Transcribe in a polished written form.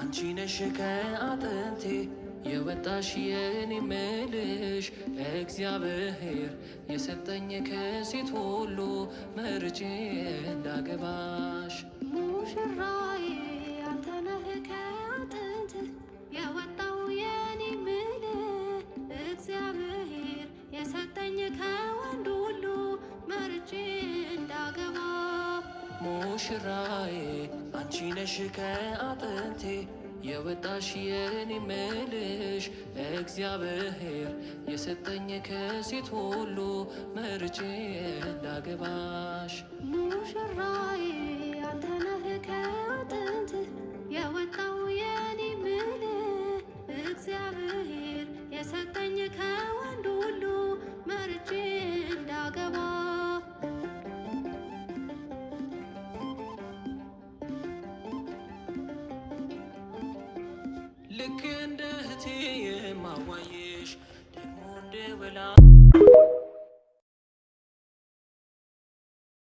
አንቺ ነሽ ከአጥንቴ የወጣሽ የኔ ምልሽ እግዚአብሔር የሰጠኝ ከሴት ሁሉ መርጬ እንዳገባሽ ሙሽራዬ አንተ ነህ ከአጥንት የወጣው የኔ ምልህ እግዚአብሔር የሰጠኝ ከወንድ ሁሉ መርጬ እንዳገባ ሙሽራዬ አንቺ ነሽ ከአጥንቴ የወጣሽ የኔ ምልሽ እግዚአብሔር የሰጠኝ ከሴት ሁሉ መርጬ እንዳገባሽ ሙሽራዬ አንተ ነህ ከአጥንት የወጣው የኔ ምልህ እግዚአብሔር የሰጠኝ ከወንድ ሁሉ መርጬ እንዳገባ ልክ እንደ እህቴ የማዋይሽ ደግሞ እንደ ወላ